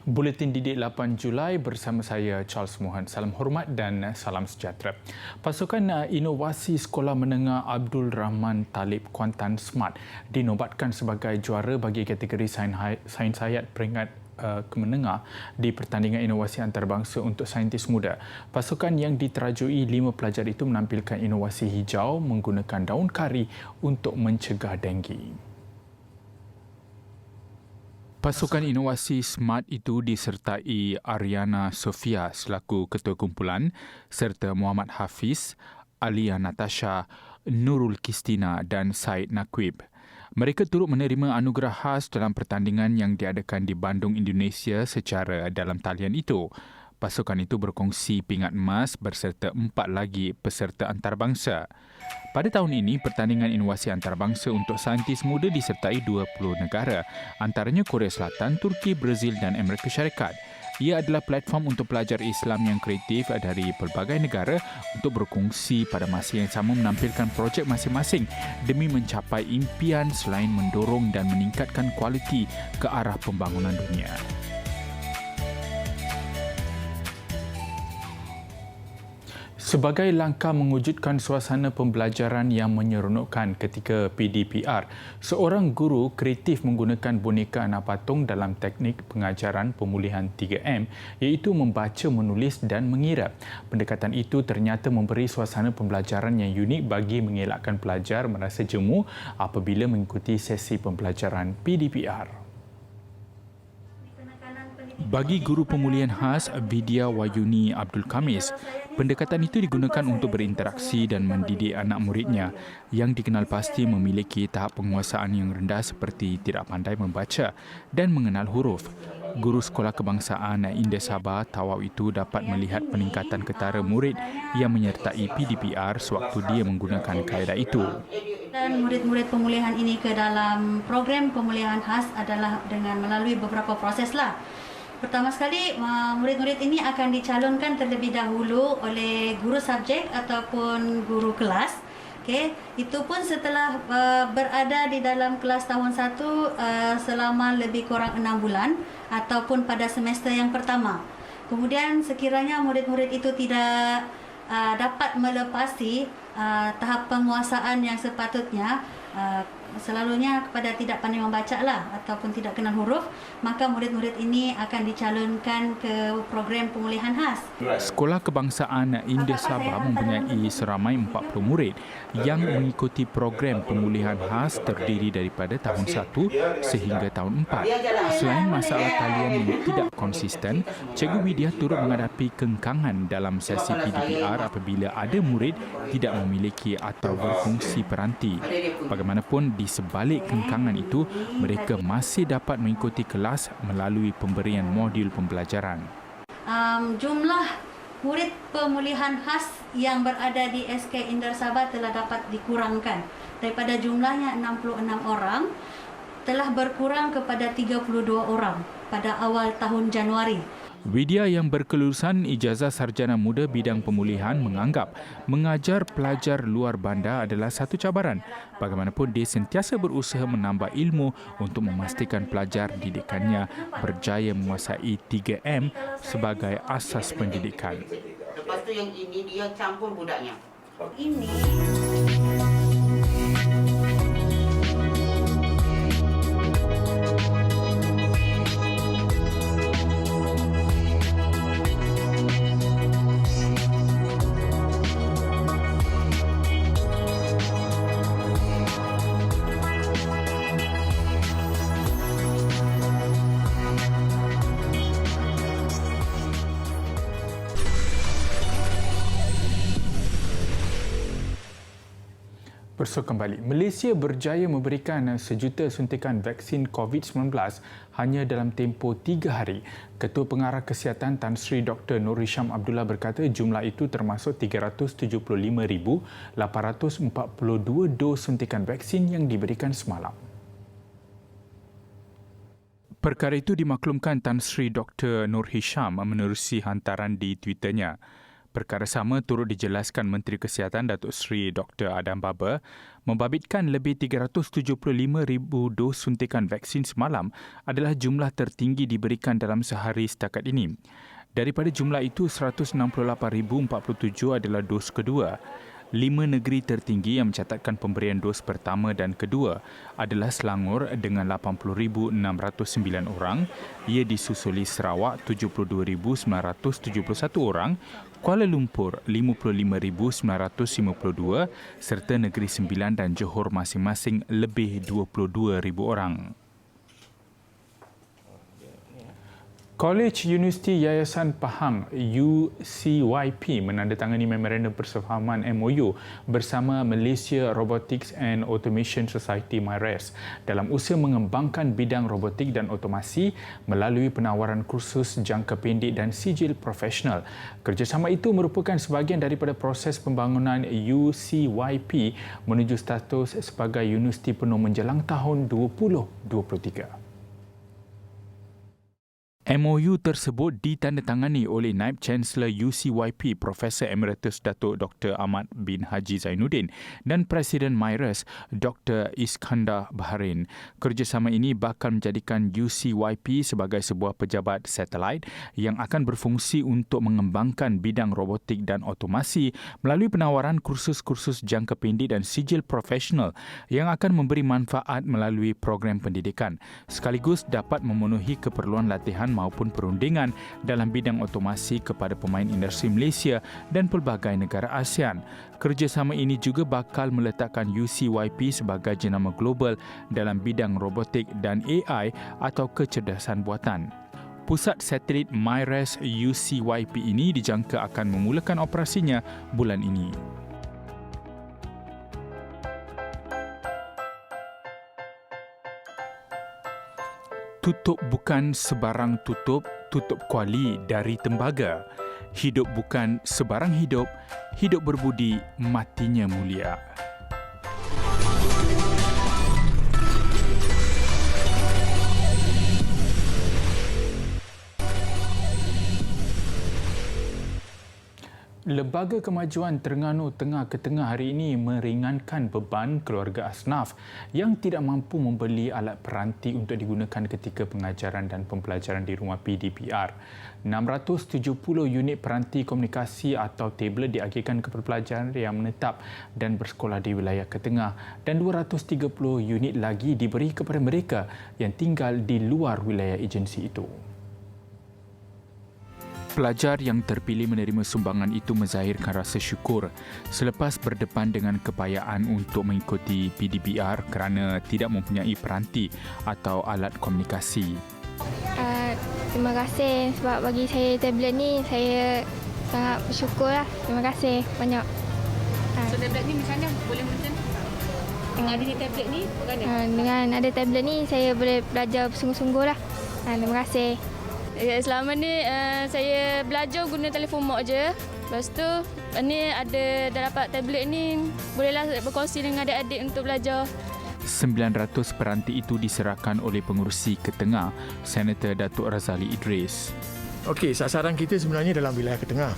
Buletin Didik 8 Julai bersama saya Charles Mohan. Salam hormat dan salam sejahtera. Pasukan Inovasi Sekolah Menengah Abdul Rahman Talib Kuantan Smart dinobatkan sebagai juara bagi kategori sains hayat peringkat kemenengah di pertandingan inovasi antarabangsa untuk saintis muda. Pasukan yang diterajui 5 pelajar itu menampilkan inovasi hijau menggunakan daun kari untuk mencegah denggi. Pasukan inovasi SMART itu disertai Ariana Sofia selaku ketua kumpulan serta Muhammad Hafiz, Alia Natasha, Nurul Kistina dan Said Naquib. Mereka turut menerima anugerah khas dalam pertandingan yang diadakan di Bandung, Indonesia secara dalam talian itu. Pasukan itu berkongsi pingat emas berserta 4 lagi peserta antarabangsa. Pada tahun ini, pertandingan inovasi antarabangsa untuk saintis muda disertai 20 negara, antaranya Korea Selatan, Turki, Brazil dan Amerika Syarikat. Ia adalah platform untuk pelajar Islam yang kreatif dari pelbagai negara untuk berkongsi pada masa yang sama menampilkan projek masing-masing demi mencapai impian selain mendorong dan meningkatkan kualiti ke arah pembangunan dunia. Sebagai langkah mewujudkan suasana pembelajaran yang menyeronokkan ketika PDPR, seorang guru kreatif menggunakan boneka anak patung dalam teknik pengajaran pemulihan 3M iaitu membaca, menulis dan mengira. Pendekatan itu ternyata memberi suasana pembelajaran yang unik bagi mengelakkan pelajar merasa jemu apabila mengikuti sesi pembelajaran PDPR. Bagi guru pemulihan khas Vidya Wayuni Abdul Kamis, pendekatan itu digunakan untuk berinteraksi dan mendidik anak muridnya yang dikenal pasti memiliki tahap penguasaan yang rendah seperti tidak pandai membaca dan mengenal huruf. Guru Sekolah Kebangsaan Indah Sabah Tawau itu dapat melihat peningkatan ketara murid yang menyertai PDPR sewaktu dia menggunakan kaedah itu. Dan murid-murid pemulihan ini ke dalam program pemulihan khas adalah dengan melalui beberapa proses lah. Pertama sekali, murid-murid ini akan dicalonkan terlebih dahulu oleh guru subjek ataupun guru kelas. Okey, itu pun setelah berada di dalam kelas tahun 1 selama lebih kurang 6 bulan ataupun pada semester yang pertama. Kemudian sekiranya murid-murid itu tidak dapat melepasi tahap penguasaan yang sepatutnya, selalunya kepada tidak pandai membaca lah ataupun tidak kenal huruf, maka murid-murid ini akan dicalonkan ke program pemulihan khas. Sekolah Kebangsaan Indah Sabah mempunyai seramai 40 murid yang mengikuti program pemulihan khas terdiri daripada tahun 1 sehingga tahun 4. Selain masalah talian yang tidak konsisten, Cikgu Widya turut menghadapi kengkangan dalam sesi PDPR apabila ada murid tidak memiliki atau berfungsi peranti. Bagaimanapun, di sebalik kengkangan itu, mereka masih dapat mengikuti kelas melalui pemberian modul pembelajaran. Jumlah murid pemulihan khas yang berada di SK Indah Sabah telah dapat dikurangkan. Daripada jumlahnya 66 orang, telah berkurang kepada 32 orang pada awal tahun Januari. Widya yang berkelulusan ijazah sarjana muda bidang pemulihan menganggap mengajar pelajar luar bandar adalah satu cabaran. Bagaimanapun dia sentiasa berusaha menambah ilmu untuk memastikan pelajar didikannya berjaya menguasai 3M sebagai asas pendidikan. Lepas tu yang ini dia campur budaknya. Ini Bersua kembali, Malaysia berjaya memberikan 1 juta suntikan vaksin COVID-19 hanya dalam tempoh 3 hari. Ketua Pengarah Kesihatan Tan Sri Dr. Nur Hisham Abdullah berkata jumlah itu termasuk 375,842 dos suntikan vaksin yang diberikan semalam. Perkara itu dimaklumkan Tan Sri Dr. Nur Hisham menerusi hantaran di Twitternya. Perkara sama turut dijelaskan Menteri Kesihatan Datuk Seri Dr. Adam Baba membabitkan lebih 375,000 dos suntikan vaksin semalam adalah jumlah tertinggi diberikan dalam sehari setakat ini. Daripada jumlah itu, 168,047 adalah dos kedua. 5 negeri tertinggi yang mencatatkan pemberian dos pertama dan kedua adalah Selangor dengan 80,609 orang, ia disusuli Sarawak 72,971 orang, Kuala Lumpur 55,952 serta Negeri Sembilan dan Johor masing-masing lebih 22,000 orang. College Universiti Yayasan Pahang UCYP menandatangani memorandum persefahaman MOU bersama Malaysia Robotics and Automation Society MyRes dalam usaha mengembangkan bidang robotik dan otomasi melalui penawaran kursus jangka pendek dan sijil profesional. Kerjasama itu merupakan sebahagian daripada proses pembangunan UCYP menuju status sebagai universiti penuh menjelang tahun 2023. MOU tersebut ditandatangani oleh Naib Chancellor UCYP Profesor Emeritus Datuk Dr. Ahmad bin Haji Zainuddin dan Presiden MyRes Dr. Iskandar Baharin. Kerjasama ini bakal menjadikan UCYP sebagai sebuah pejabat satelit yang akan berfungsi untuk mengembangkan bidang robotik dan otomasi melalui penawaran kursus-kursus jangka pendek dan sijil profesional yang akan memberi manfaat melalui program pendidikan sekaligus dapat memenuhi keperluan latihan maupun perundingan dalam bidang otomasi kepada pemain industri Malaysia dan pelbagai negara ASEAN. Kerjasama ini juga bakal meletakkan UCYP sebagai jenama global dalam bidang robotik dan AI atau kecerdasan buatan. Pusat satelit MyRes UCYP ini dijangka akan memulakan operasinya bulan ini. Tutup bukan sebarang tutup, tutup kuali dari tembaga. Hidup bukan sebarang hidup, hidup berbudi, matinya mulia. Lembaga Kemajuan Terengganu Tengah Ketengah hari ini meringankan beban keluarga asnaf yang tidak mampu membeli alat peranti untuk digunakan ketika pengajaran dan pembelajaran di rumah PDPR. 670 unit peranti komunikasi atau tablet diagihkan kepada pelajar yang menetap dan bersekolah di wilayah Ketengah dan 230 unit lagi diberi kepada mereka yang tinggal di luar wilayah agensi itu. Pelajar yang terpilih menerima sumbangan itu menzahirkan rasa syukur selepas berdepan dengan kepayaan untuk mengikuti PDPR kerana tidak mempunyai peranti atau alat komunikasi. Terima kasih sebab bagi saya tablet ni, saya sangat bersyukur lah. Terima kasih banyak. So tablet ni macam mana? Boleh macam dengan ada tablet ni? Dengan ada tablet ni, saya boleh belajar bersungguh-sungguh lah. Terima kasih. Selama ni saya belajar guna telefon mak je. Lepas tu ni dah dapat tablet ni, bolehlah berkongsi dengan adik-adik untuk belajar. 900 peranti itu diserahkan oleh pengurusi Ketengah, Senator Datuk Razali Idris. Okey, sasaran kita sebenarnya dalam wilayah Ketengah.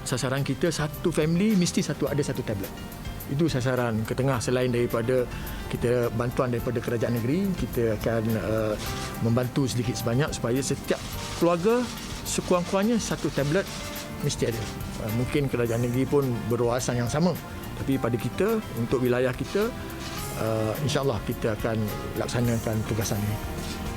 Sasaran kita satu family mesti ada satu tablet. Itu sasaran Ketengah. Selain daripada kita bantuan daripada kerajaan negeri, kita akan membantu sedikit sebanyak supaya setiap keluarga sekurang-kurangnya satu tablet mesti ada. Mungkin kerajaan negeri pun berwawasan yang sama. Tapi pada kita, untuk wilayah kita, insya-Allah kita akan laksanakan tugasan ini.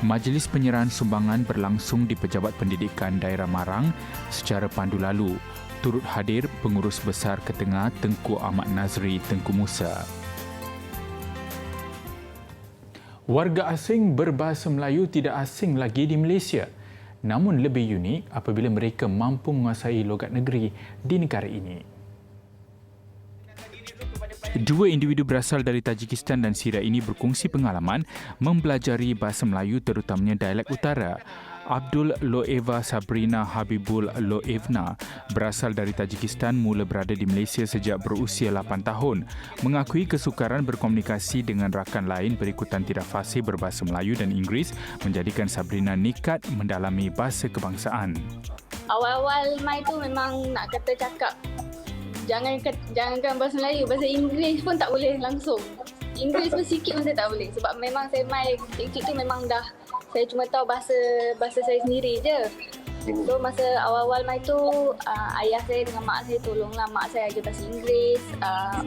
Majlis penyerahan sumbangan berlangsung di Pejabat Pendidikan Daerah Marang secara pandu lalu. Turut hadir Pengurus Besar Ketengah Tengku Ahmad Nazri Tengku Musa. Warga asing berbahasa Melayu tidak asing lagi di Malaysia. Namun lebih unik apabila mereka mampu menguasai logat negeri di negara ini. Dua individu berasal dari Tajikistan dan Syria ini berkongsi pengalaman mempelajari bahasa Melayu terutamanya dialek utara. Abdul Loeva Sabrina Habibul Loevna berasal dari Tajikistan, mula berada di Malaysia sejak berusia 8 tahun. Mengakui kesukaran berkomunikasi dengan rakan lain berikutan tidak fasih berbahasa Melayu dan Inggeris menjadikan Sabrina nekat mendalami bahasa kebangsaan. awal-awal mai tu memang nak kata cakap jangankan bahasa Melayu, bahasa Inggeris pun tak boleh langsung. Inggeris pun sikit pun saya tak boleh sebab memang saya mai kecil tu memang dah saya cuma tahu bahasa saya sendiri je. So masa awal-awal mai tu ayah saya dengan mak saya tolonglah mak saya ajar bahasa Inggeris,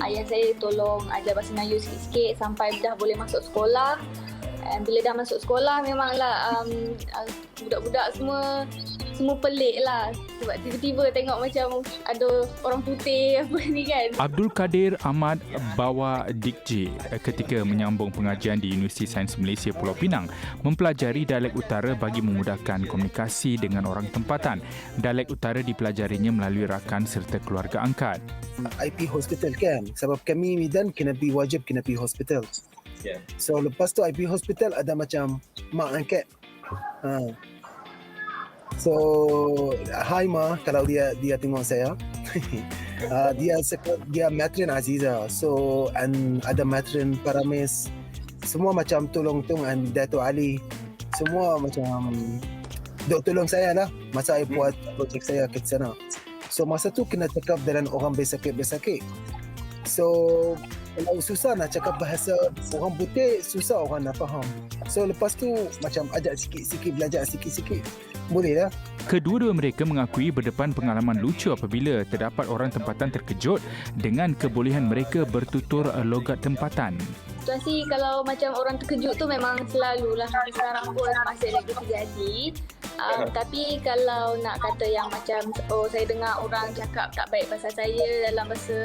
ayah saya tolong ajar bahasa Melayu sikit-sikit sampai dah boleh masuk sekolah. Bila dah masuk sekolah memanglah budak-budak semua pelik lah sebab tiba-tiba tengok macam ada orang putih apa ni kan. Abdul Kadir Ahmad Bawa Dikji ketika menyambung pengajian di Universiti Sains Malaysia Pulau Pinang mempelajari dialek utara bagi memudahkan komunikasi dengan orang tempatan. Dialek utara dipelajarinya melalui rakan serta keluarga angkat. IP hospital kan, sebab kami Medan kena pergi hospital. Yeah. So lepas tu IP hospital ada macam mak angkat. So hi ma, kalau dia tengok saya. dia matron Aziza. So and ada matron Paramis. Semua macam tolong and Dato' Ali. Semua macam dok tolong saya lah masa saya buat projek saya ke sana. So masa tu kena cakap dengan orang bersakit. So kalau susah nak cakap bahasa orang putih, susah orang nak faham. So lepas tu macam ajak sikit-sikit, belajar sikit-sikit. Boleh lah. Kedua-dua mereka mengakui berdepan pengalaman lucu apabila terdapat orang tempatan terkejut dengan kebolehan mereka bertutur logat tempatan. Situasi kalau macam orang terkejut tu memang selalulah, sekarang pun masih lagi terjadi. Tapi kalau nak kata yang macam saya dengar orang cakap tak baik pasal saya dalam bahasa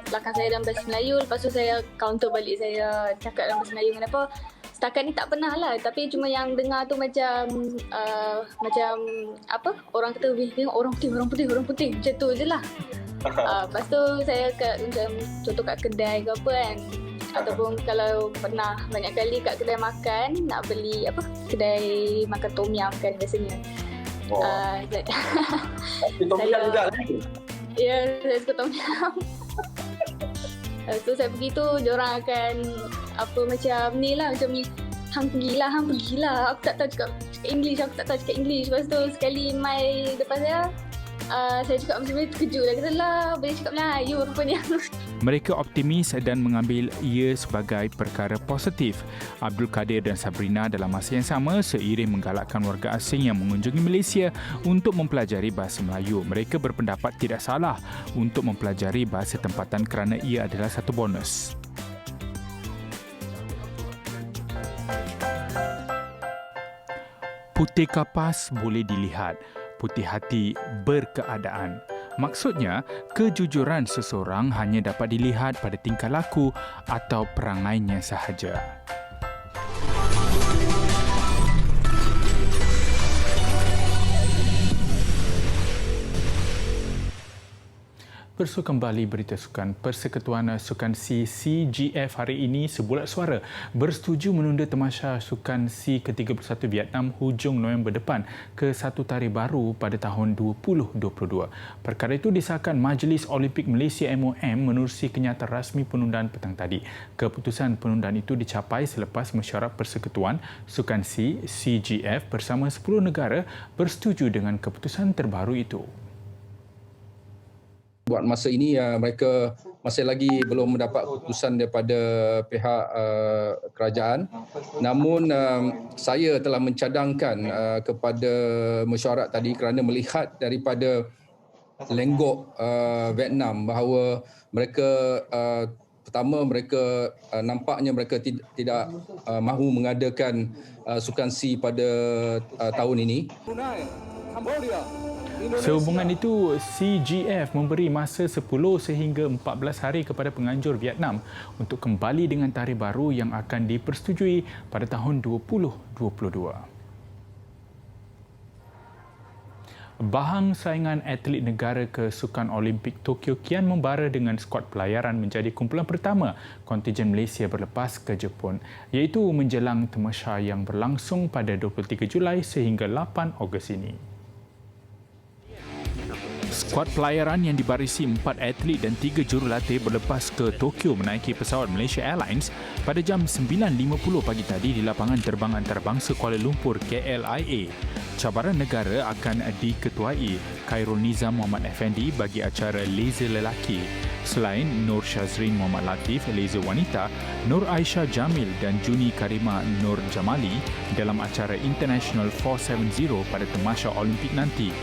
belakang saya dalam bahasa Melayu, lepas tu saya counter balik, saya cakap dalam bahasa Melayu, kenapa? Setakat ni tak pernah lah, tapi cuma yang dengar tu macam apa, orang kata tengok orang putih macam tu je lah. Lepas tu saya macam contoh kat kedai ke apa kan, ataupun kalau pernah banyak kali kat kedai makan nak beli kedai makan tom yum kan biasanya. Tom yum juga lah. Ya, saya suka tom yum. So saya pergi tu diorang akan macam ni lah, macam ni, hang pergilah, aku tak tahu cakap English, Lepas tu sekali mai depan saya cakap macam ni, terkejut lah, kata lah boleh cakap Melayu rupanya. Mereka optimis dan mengambil ia sebagai perkara positif. Abdul Kadir dan Sabrina dalam masa yang sama seiring menggalakkan warga asing yang mengunjungi Malaysia untuk mempelajari bahasa Melayu. Mereka berpendapat tidak salah untuk mempelajari bahasa tempatan kerana ia adalah satu bonus. Putih kapas boleh dilihat, putih hati berkeadaan. Maksudnya, kejujuran seseorang hanya dapat dilihat pada tingkah laku atau perangainya sahaja. Bersukan kembali berita sukan. Persekutuan Sukan C CGF hari ini sebulat suara bersetuju menunda tamasya Sukan C ke-31 Vietnam hujung November depan ke satu tarikh baru pada tahun 2022. Perkara itu disahkan Majlis Olimpik Malaysia MOM menerusi kenyataan rasmi penundaan petang tadi. Keputusan penundaan itu dicapai selepas mesyuarat Persekutuan Sukan C CGF bersama 10 negara bersetuju dengan keputusan terbaru itu. Buat masa ini mereka masih lagi belum mendapat keputusan daripada pihak kerajaan. Namun saya telah mencadangkan kepada mesyuarat tadi kerana melihat daripada lenggok Vietnam bahawa mereka pertama mereka nampaknya mereka tidak mahu mengadakan Sukan C pada tahun ini. Sehubungan itu, CGF memberi masa 10 sehingga 14 hari kepada penganjur Vietnam untuk kembali dengan tarikh baru yang akan dipersetujui pada tahun 2022. Bahang saingan atlet negara ke Sukan Olimpik Tokyo kian membara dengan skuad pelayaran menjadi kumpulan pertama kontingen Malaysia berlepas ke Jepun, iaitu menjelang tamasya yang berlangsung pada 23 Julai sehingga 8 Ogos ini. Skuad pelayaran yang dibarisi 4 atlet dan 3 jurulatih berlepas ke Tokyo menaiki pesawat Malaysia Airlines pada jam 9.50 pagi tadi di lapangan terbang antarabangsa Kuala Lumpur KLIA. Cabaran negara akan diketuai Khairul Nizam Muhammad Effendi bagi acara laser lelaki. Selain Nur Syazrin Muhammad Latif, laser wanita, Nur Aisyah Jamil dan Juni Karima Nur Jamali dalam acara International 470 pada Tamasya Olimpik nanti.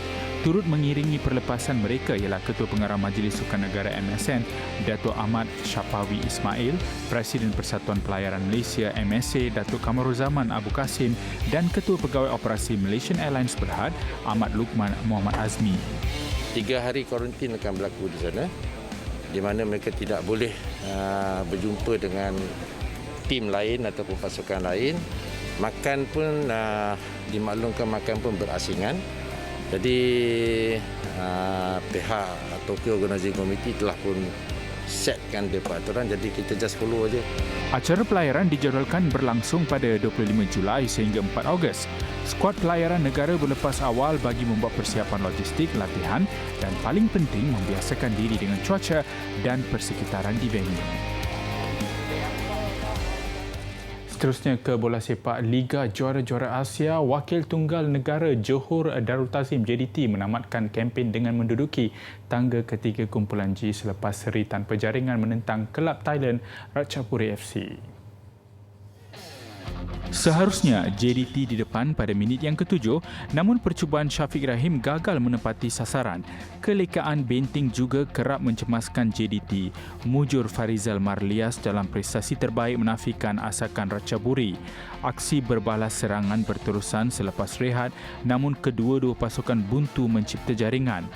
Turut mengiringi perlepasan mereka ialah Ketua Pengarah Majlis Sukan Negara MSN, Datuk Ahmad Syafawi Ismail, Presiden Persatuan Pelayaran Malaysia MSA, Datuk Kamaruzaman Abu Kasim dan Ketua Pegawai Operasi Malaysian Airlines Berhad, Ahmad Lukman Muhammad Azmi. 3 hari kuarantin akan berlaku di sana, di mana mereka tidak boleh berjumpa dengan tim lain ataupun pasukan lain. Makan pun dimaklumkan makan pun berasingan. Jadi pihak Tokyo Organizing Committee telah pun setkan dia peraturan, jadi kita just follow aja. Acara pelayaran dijadualkan berlangsung pada 25 Julai sehingga 4 Ogos. Skuad pelayaran negara berlepas awal bagi membuat persiapan logistik, latihan dan paling penting membiasakan diri dengan cuaca dan persekitaran di venue. Seterusnya ke bola sepak Liga Juara-Juara Asia, Wakil Tunggal Negara Johor Darul Tazim JDT menamatkan kempen dengan menduduki tangga ketiga kumpulan G selepas seri tanpa jaringan menentang kelab Thailand Ratchaburi FC. Seharusnya JDT di depan pada minit yang ke-7, namun percubaan Syafiq Rahim gagal menepati sasaran. Kelekaan benting juga kerap mencemaskan JDT. Mujur Farizal Marlias dalam prestasi terbaik menafikan asakan Ratchaburi. Aksi berbalas serangan berterusan selepas rehat, namun kedua-dua pasukan buntu mencipta jaringan.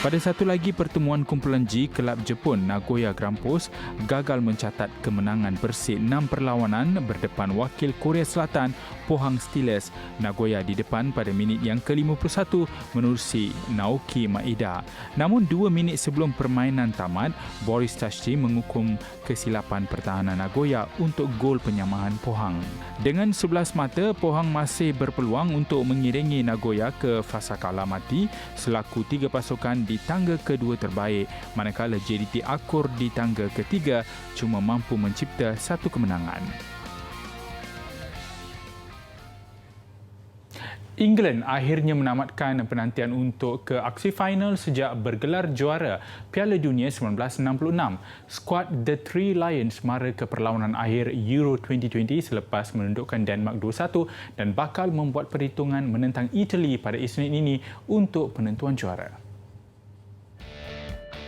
Pada satu lagi pertemuan kumpulan G, kelab Jepun Nagoya Grampus gagal mencatat kemenangan bersih 6 perlawanan berdepan wakil Korea Selatan Pohang Steelers. Nagoya di depan pada minit yang ke-51 menerusi Naoki Maeda. Namun 2 minit sebelum permainan tamat, Boris Tashji menghukum kesilapan pertahanan Nagoya untuk gol penyamahan Pohang. Dengan 11 mata, Pohang masih berpeluang untuk mengiringi Nagoya ke fasa kalah mati selaku 3 pasukan di tangga kedua terbaik, manakala JDT akur di tangga ketiga cuma mampu mencipta 1 kemenangan. England akhirnya menamatkan penantian untuk ke aksi final sejak bergelar juara Piala Dunia 1966. Skuad The Three Lions mara ke perlawanan akhir Euro 2020 selepas menundukkan Denmark 2-1 dan bakal membuat perhitungan menentang Itali pada Isnin ini untuk penentuan juara.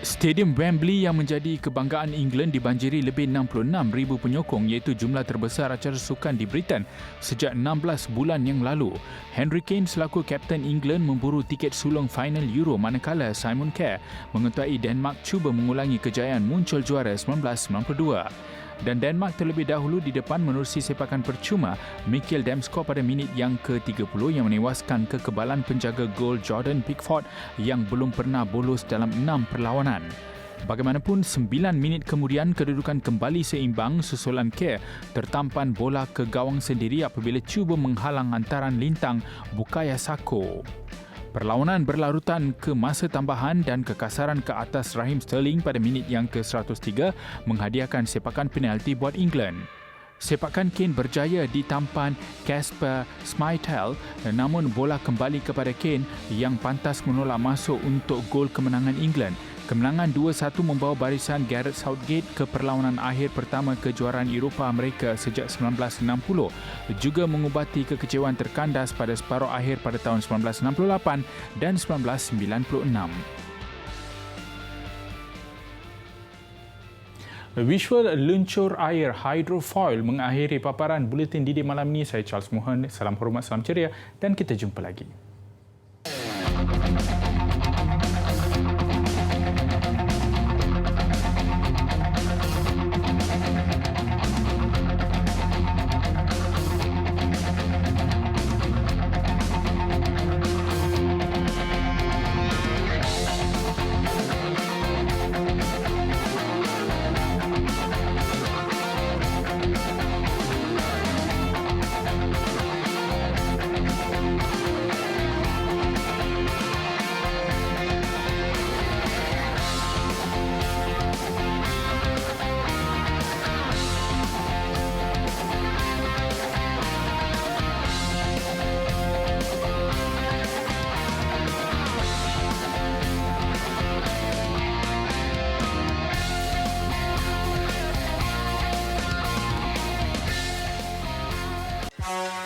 Stadium Wembley yang menjadi kebanggaan England dibanjiri lebih 66,000 penyokong, iaitu jumlah terbesar acara sukan di Britain sejak 16 bulan yang lalu. Harry Kane selaku Kapten England memburu tiket sulung final Euro, manakala Simon Kjær mengetuai Denmark cuba mengulangi kejayaan muncul juara 1992. Dan Denmark terlebih dahulu di depan menerusi sepakan percuma Mikkel Damsgaard pada minit yang ke-30 yang menewaskan kekebalan penjaga gol Jordan Pickford yang belum pernah bolos dalam 6 perlawanan. Bagaimanapun, 9 minit kemudian kedudukan kembali seimbang susulan Kjær tertampan bola ke gawang sendiri apabila cuba menghalang hantaran lintang Bukayo Saka. Perlawanan berlarutan ke masa tambahan dan kekasaran ke atas Raheem Sterling pada minit yang ke-103 menghadiahkan sepakan penalti buat England. Sepakan Kane berjaya ditampan Kasper Schmeichel, namun bola kembali kepada Kane yang pantas menolak masuk untuk gol kemenangan England. Kemenangan 2-1 membawa barisan Gareth Southgate ke perlawanan akhir pertama kejuaraan Eropah mereka sejak 1960, juga mengubati kekecewaan terkandas pada separuh akhir pada tahun 1968 dan 1996. Visual luncur air hydrofoil mengakhiri paparan buletin Didi malam ini. Saya Charles Mohan. Salam hormat, salam ceria dan kita jumpa lagi. Terima